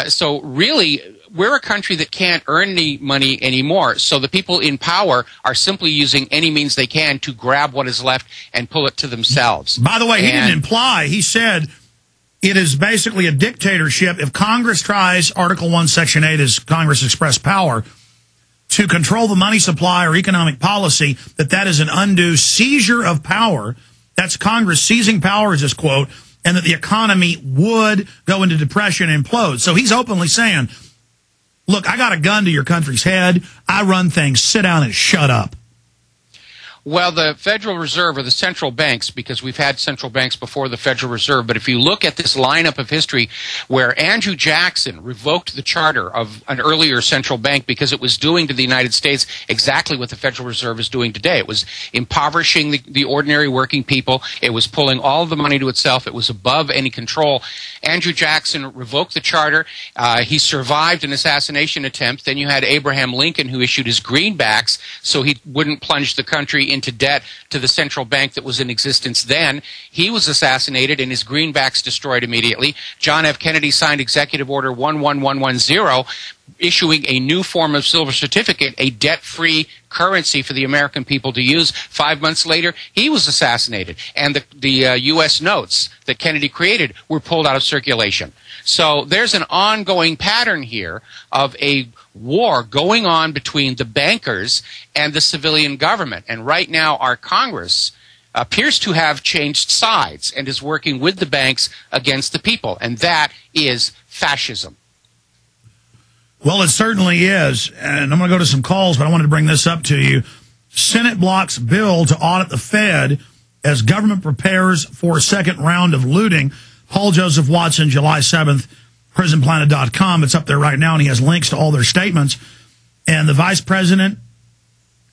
So really, we're a country that can't earn any money anymore. So the people in power are simply using any means they can to grab what is left and pull it to themselves. By the way, he didn't imply, he said it is basically a dictatorship. If Congress tries, Article 1, Section 8 is Congress express power, to control the money supply or economic policy, that is an undue seizure of power. That's Congress seizing power, is his quote, and that the economy would go into depression and implode. So he's openly saying, look, I got a gun to your country's head. I run things. Sit down and shut up. Well, the Federal Reserve, or the central banks, because we've had central banks before the Federal Reserve, but if you look at this lineup of history where Andrew Jackson revoked the charter of an earlier central bank because it was doing to the United States exactly what the Federal Reserve is doing today. It was impoverishing the ordinary working people. It was pulling all of the money to itself. It was above any control. Andrew Jackson revoked the charter. He survived an assassination attempt. Then you had Abraham Lincoln, who issued his greenbacks so he wouldn't plunge the country into debt to the central bank that was in existence then. He was assassinated and his greenbacks destroyed immediately. John F. Kennedy signed Executive Order 11110, issuing a new form of silver certificate, a debt-free currency for the American people to use. 5 months later, he was assassinated, and the U.S. notes that Kennedy created were pulled out of circulation. So there's an ongoing pattern here of a war going on between the bankers and the civilian government. And right now, our Congress appears to have changed sides and is working with the banks against the people. And that is fascism. Well, it certainly is. And I'm going to go to some calls, but I wanted to bring this up to you. Senate blocks bill to audit the Fed as government prepares for a second round of looting. Paul Joseph Watson, July 7th, prisonplanet.com. It's up there right now, and he has links to all their statements. And the vice president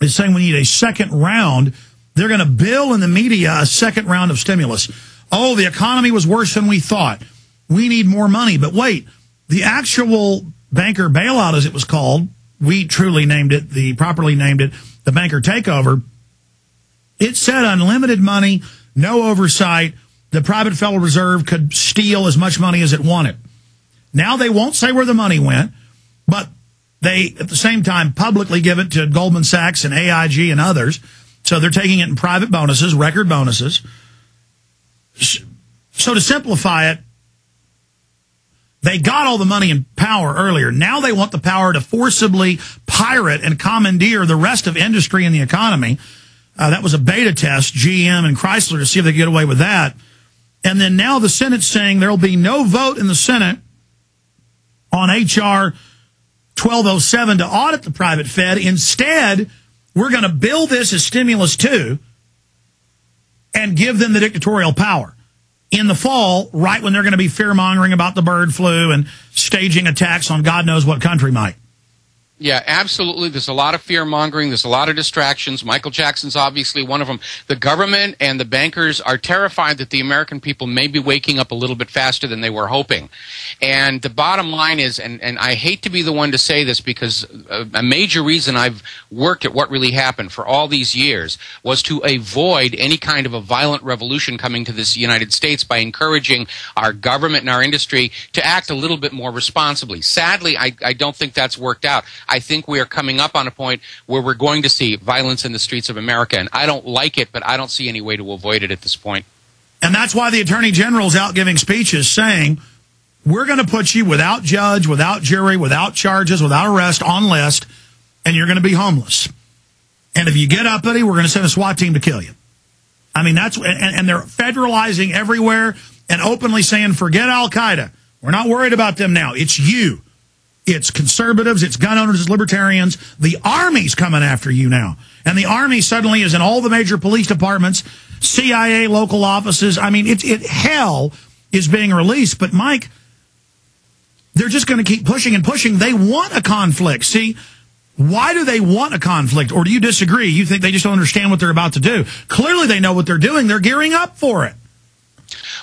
is saying we need a second round. They're going to bill in the media a second round of stimulus. Oh, the economy was worse than we thought. We need more money. But wait, the actual banker bailout, as it was called, we truly named it, properly named it, the banker takeover, it said unlimited money, no oversight. The private Federal Reserve could steal as much money as it wanted. Now they won't say where the money went, but they, at the same time, publicly give it to Goldman Sachs and AIG and others. So they're taking it in private bonuses, record bonuses. So to simplify it, they got all the money and power earlier. Now they want the power to forcibly pirate and commandeer the rest of industry and the economy. That was a beta test, GM and Chrysler, to see if they could get away with that. And then now the Senate's saying there will be no vote in the Senate on H.R. 1207 to audit the private Fed. Instead, we're going to bill this as stimulus too and give them the dictatorial power in the fall, right when they're going to be fear-mongering about the bird flu and staging attacks on God knows what country might. Yeah, absolutely. There's a lot of fear-mongering. There's a lot of distractions. Michael Jackson's obviously one of them. The government and the bankers are terrified that the American people may be waking up a little bit faster than they were hoping. And the bottom line is, and I hate to be the one to say this because a major reason I've worked at What Really Happened for all these years was to avoid any kind of a violent revolution coming to this United States by encouraging our government and our industry to act a little bit more responsibly. Sadly, I don't think that's worked out. I think we are coming up on a point where we're going to see violence in the streets of America, and I don't like it, but I don't see any way to avoid it at this point. And that's why the Attorney General's out giving speeches saying, we're going to put you without judge, without jury, without charges, without arrest, on list, and you're going to be homeless. And if you get uppity, we're going to send a SWAT team to kill you. I mean, that's, and they're federalizing everywhere and openly saying, forget Al-Qaeda. We're not worried about them now. It's you. It's conservatives, it's gun owners, it's libertarians. The Army's coming after you now. And the Army suddenly is in all the major police departments, CIA, local offices. I mean, hell is being released. But, Mike, they're just going to keep pushing and pushing. They want a conflict. See, why do they want a conflict? Or do you disagree? You think they just don't understand what they're about to do? Clearly they know what they're doing. They're gearing up for it.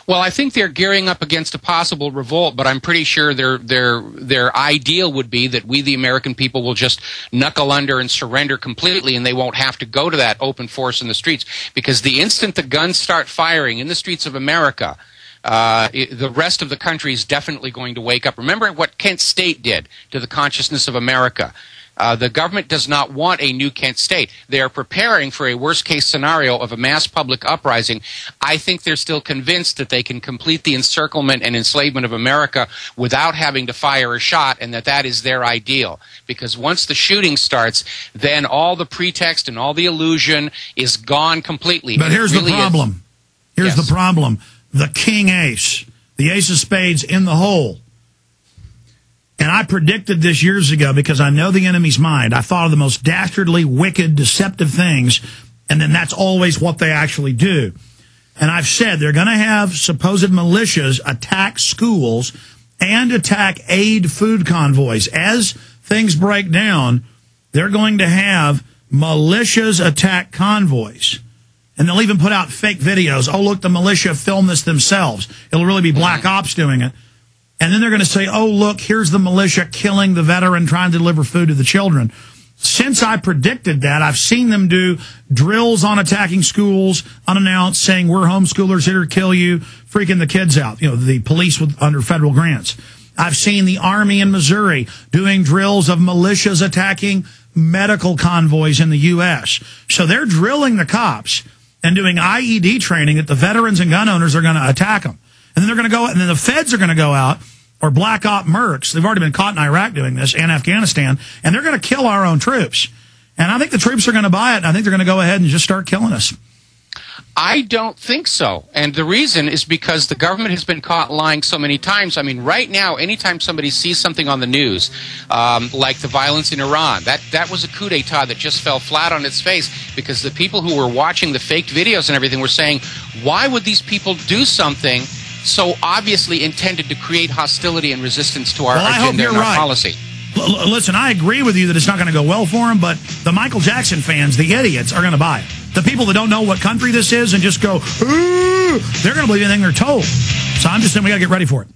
Well, I think they're gearing up against a possible revolt, but I'm pretty sure their ideal would be that we, the American people, will just knuckle under and surrender completely, and they won't have to go to that open force in the streets. Because the instant the guns start firing in the streets of America, the rest of the country is definitely going to wake up. Remember what Kent State did to the consciousness of America. The government does not want a new Kent State. They are preparing for a worst-case scenario of a mass public uprising. I think they're still convinced that they can complete the encirclement and enslavement of America without having to fire a shot, and that is their ideal. Because once the shooting starts, then all the pretext and all the illusion is gone completely. But here's the problem. Here's the problem. The king ace, the ace of spades in the hole. And I predicted this years ago because I know the enemy's mind. I thought of the most dastardly, wicked, deceptive things, and then that's always what they actually do. And I've said they're going to have supposed militias attack schools and attack aid food convoys. As things break down, they're going to have militias attack convoys. And they'll even put out fake videos. Oh, look, the militia filmed this themselves. It'll really be black ops doing it. And then they're going to say, oh, look, here's the militia killing the veteran trying to deliver food to the children. Since I predicted that, I've seen them do drills on attacking schools, unannounced, saying we're homeschoolers here to kill you, freaking the kids out, you know, the police under federal grants. I've seen the Army in Missouri doing drills of militias attacking medical convoys in the U.S. So they're drilling the cops and doing IED training that the veterans and gun owners are going to attack them. And then they're going to go, and then the feds are going to go out, or black op mercs. They've already been caught in Iraq doing this, and Afghanistan, and they're going to kill our own troops. And I think the troops are going to buy it, and I think they're going to go ahead and just start killing us. I don't think so. And the reason is because the government has been caught lying so many times. I mean, right now, anytime somebody sees something on the news, like the violence in Iran, that was a coup d'etat that just fell flat on its face because the people who were watching the faked videos and everything were saying, why would these people do something so obviously intended to create hostility and resistance to our agenda and our policy? Listen, I agree with you that it's not going to go well for them, but the Michael Jackson fans, the idiots, are going to buy it. The people that don't know what country this is and just go, ooh, they're going to believe anything they're told. So I'm just saying we got to get ready for it.